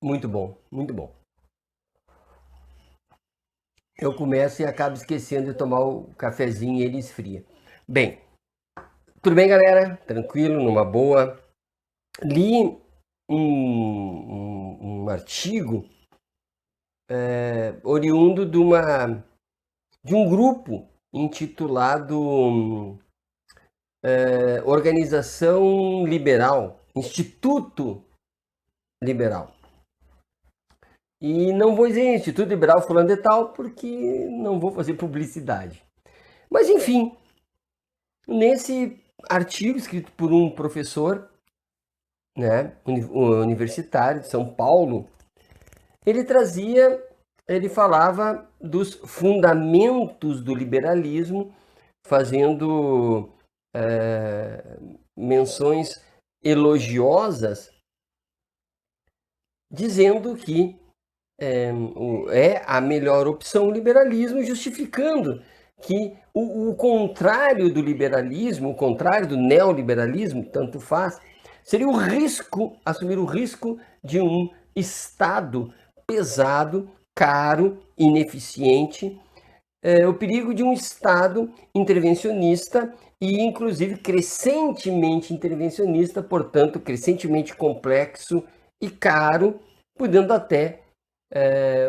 Muito bom, muito bom. Eu começo e acabo esquecendo de tomar o cafezinho e ele esfria. Bem, tudo bem, galera? Tranquilo, numa boa. Li um artigo oriundo de um grupo intitulado Organização Liberal, Instituto Liberal. E não vou dizer Instituto Liberal fulano de tal, porque não vou fazer publicidade. Mas enfim, nesse artigo escrito por um professor, né, universitário de São Paulo, ele falava dos fundamentos do liberalismo, fazendo menções elogiosas, dizendo que é a melhor opção o liberalismo, justificando que o contrário do liberalismo, o contrário do neoliberalismo, tanto faz, seria o risco, assumir o risco de um Estado pesado, caro, ineficiente, o perigo de um Estado intervencionista e, inclusive, crescentemente intervencionista, portanto, crescentemente complexo e caro, podendo até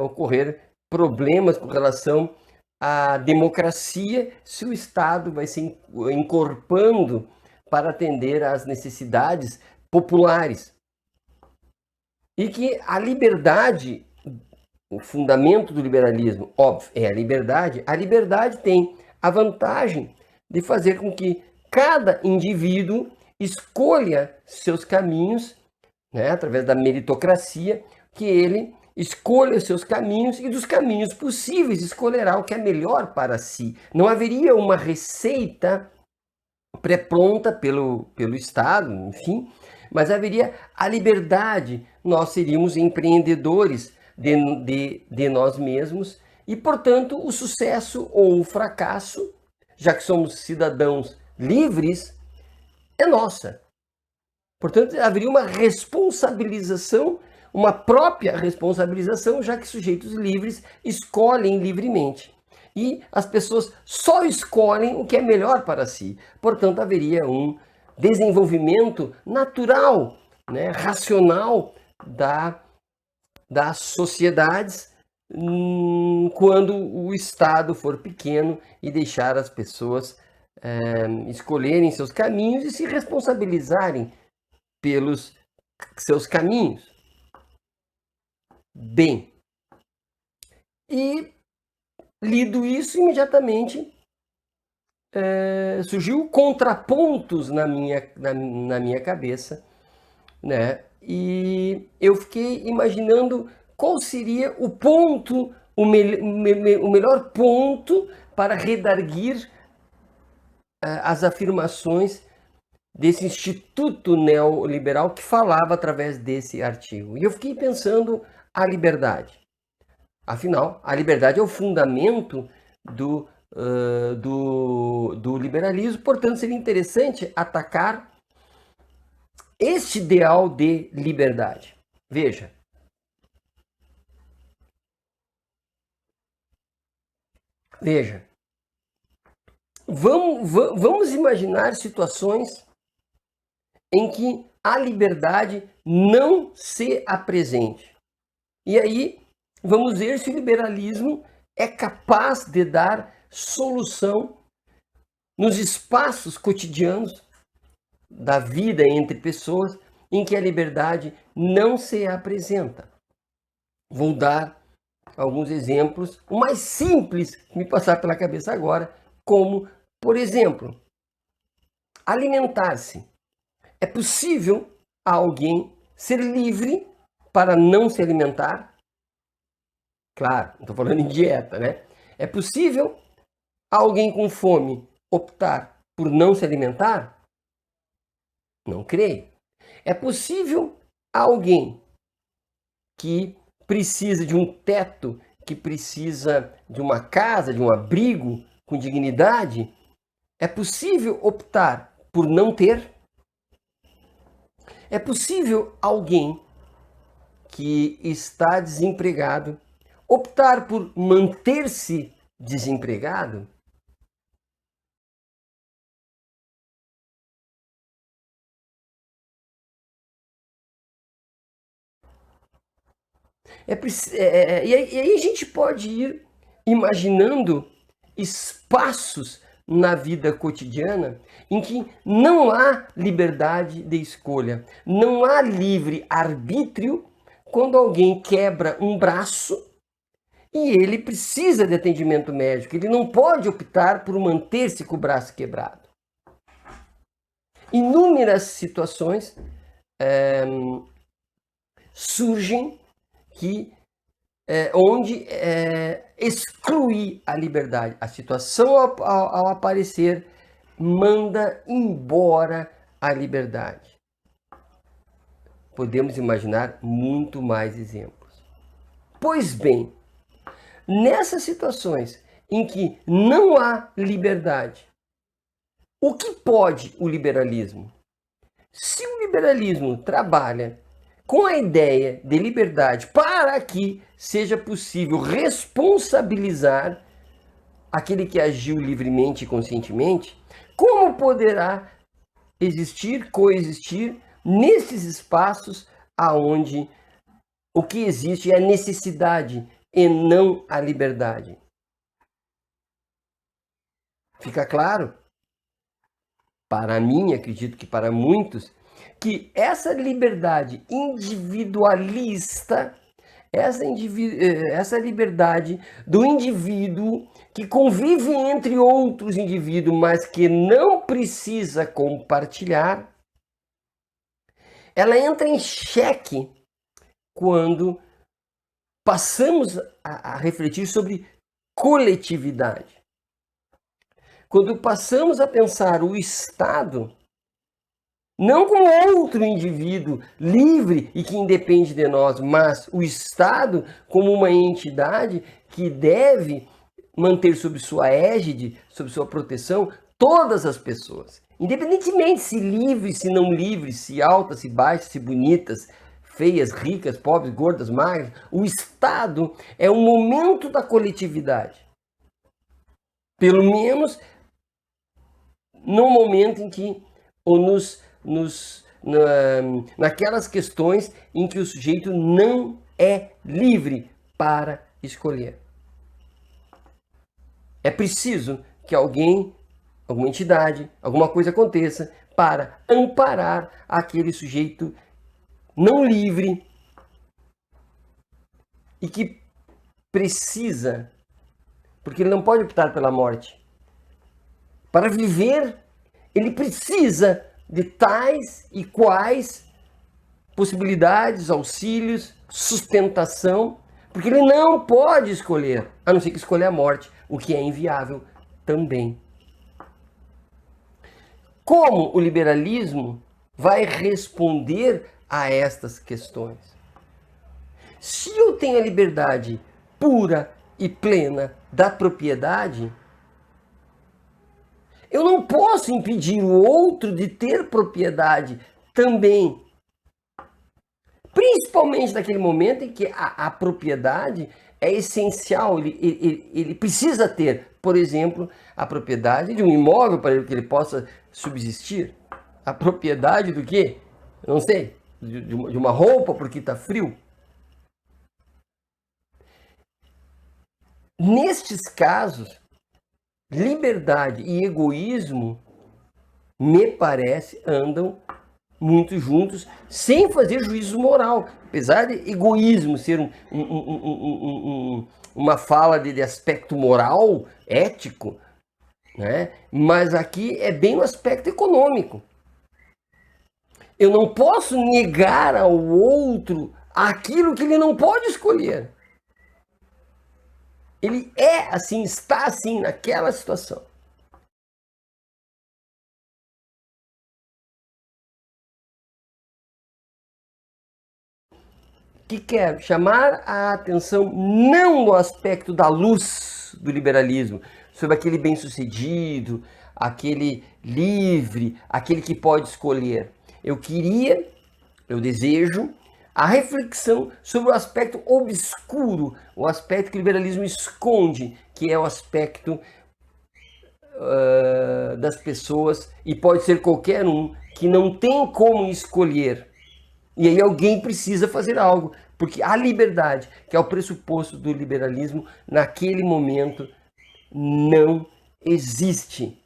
ocorrer problemas com relação à democracia se o Estado vai se encorpando para atender às necessidades populares. E que a liberdade, o fundamento do liberalismo, óbvio, é a liberdade. A liberdade tem a vantagem de fazer com que cada indivíduo escolha seus caminhos, né, através da meritocracia, que ele escolha os seus caminhos e dos caminhos possíveis escolherá o que é melhor para si. Não haveria uma receita pré-pronta pelo Estado, enfim, mas haveria a liberdade. Nós seríamos empreendedores de nós mesmos e, portanto, o sucesso ou o fracasso, já que somos cidadãos livres, é nossa. Portanto, haveria uma responsabilização, uma própria responsabilização, já que sujeitos livres escolhem livremente. E as pessoas só escolhem o que é melhor para si. Portanto, haveria um desenvolvimento natural, né, racional das sociedades quando o Estado for pequeno e deixar as pessoas escolherem seus caminhos e se responsabilizarem pelos seus caminhos. Bem, e lido isso, imediatamente surgiu contrapontos na minha cabeça, né? E eu fiquei imaginando qual seria o ponto, o melhor ponto para redarguir as afirmações desse instituto neoliberal que falava através desse artigo. E eu fiquei pensando a liberdade. Afinal, a liberdade é o fundamento do liberalismo, portanto, seria interessante atacar este ideal de liberdade. Veja, veja, vamos imaginar situações em que a liberdade não se apresente. E aí, vamos ver se o liberalismo é capaz de dar solução nos espaços cotidianos da vida entre pessoas em que a liberdade não se apresenta. Vou dar alguns exemplos, o mais simples que me passar pela cabeça agora, como, por exemplo, alimentar-se. É possível a alguém ser livre para não se alimentar? Claro, não estou falando em dieta, né? É possível alguém com fome optar por não se alimentar? Não creio. É possível alguém que precisa de um teto, que precisa de uma casa, de um abrigo com dignidade? É possível optar por não ter? É possível alguém que está desempregado optar por manter-se desempregado? E aí a gente pode ir imaginando espaços na vida cotidiana em que não há liberdade de escolha, não há livre arbítrio quando alguém quebra um braço e ele precisa de atendimento médico, ele não pode optar por manter-se com o braço quebrado. Inúmeras situações surgem que onde exclui a liberdade. A situação ao aparecer manda embora a liberdade. Podemos imaginar muito mais exemplos. Pois bem, nessas situações em que não há liberdade, o que pode o liberalismo? Se o liberalismo trabalha com a ideia de liberdade para que seja possível responsabilizar aquele que agiu livremente e conscientemente, como poderá existir, coexistir nesses espaços aonde o que existe é a necessidade e não a liberdade? Fica claro? Para mim, acredito que para muitos, que essa liberdade individualista, essa liberdade do indivíduo que convive entre outros indivíduos, mas que não precisa compartilhar, ela entra em xeque quando passamos a refletir sobre coletividade. Quando passamos a pensar o Estado não como outro indivíduo livre e que independe de nós, mas o Estado como uma entidade que deve manter sob sua égide, sob sua proteção, todas as pessoas. Independentemente se livres, se não livres, se altas, se baixas, se bonitas, feias, ricas, pobres, gordas, magras, o Estado é um momento da coletividade. Pelo menos no momento em que naquelas questões em que o sujeito não é livre para escolher. É preciso que alguém, alguma entidade, alguma coisa aconteça para amparar aquele sujeito não livre e que precisa, porque ele não pode optar pela morte. Para viver, ele precisa de tais e quais possibilidades, auxílios, sustentação, porque ele não pode escolher, a não ser que escolher a morte, o que é inviável também. Como o liberalismo vai responder a estas questões? Se eu tenho a liberdade pura e plena da propriedade, eu não posso impedir o outro de ter propriedade também. Principalmente naquele momento em que a propriedade é essencial, ele precisa ter, por exemplo, a propriedade de um imóvel para que ele possa subsistir. A propriedade do quê? Não sei, de uma roupa porque está frio. Nestes casos, liberdade e egoísmo, me parece, andam muito juntos, sem fazer juízo moral. Apesar de egoísmo ser uma fala de aspecto moral, ético, né? Mas aqui é bem o aspecto econômico. Eu não posso negar ao outro aquilo que ele não pode escolher. Ele é assim, está assim, naquela situação. Que quero chamar a atenção não no aspecto da luz do liberalismo, sobre aquele bem-sucedido, aquele livre, aquele que pode escolher. Eu desejo a reflexão sobre o aspecto obscuro, o aspecto que o liberalismo esconde, que é o aspecto das pessoas, e pode ser qualquer um, que não tem como escolher. E aí alguém precisa fazer algo, porque a liberdade, que é o pressuposto do liberalismo, naquele momento não existe.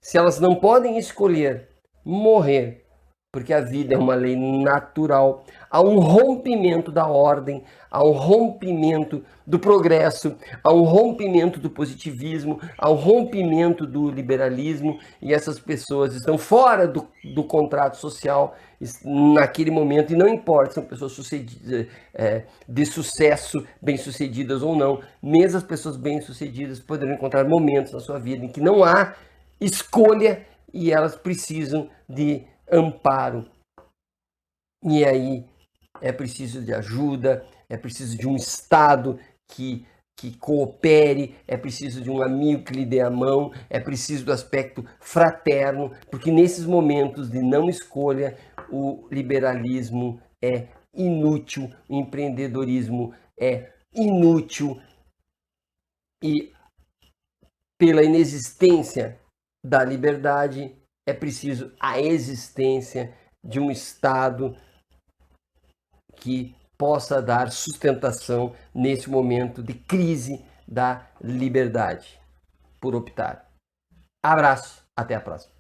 Se elas não podem escolher morrer, porque a vida é uma lei natural, há um rompimento da ordem, há um rompimento do progresso, há um rompimento do positivismo, há um rompimento do liberalismo, e essas pessoas estão fora do contrato social naquele momento, e não importa se são pessoas de sucesso, bem-sucedidas ou não, mesmo as pessoas bem-sucedidas poderão encontrar momentos na sua vida em que não há escolha e elas precisam de amparo. E aí é preciso de ajuda, é preciso de um Estado que coopere, é preciso de um amigo que lhe dê a mão, é preciso do aspecto fraterno, porque nesses momentos de não escolha, o liberalismo é inútil, o empreendedorismo é inútil, e pela inexistência da liberdade é preciso a existência de um Estado que possa dar sustentação nesse momento de crise da liberdade, por optar. Abraço, até a próxima.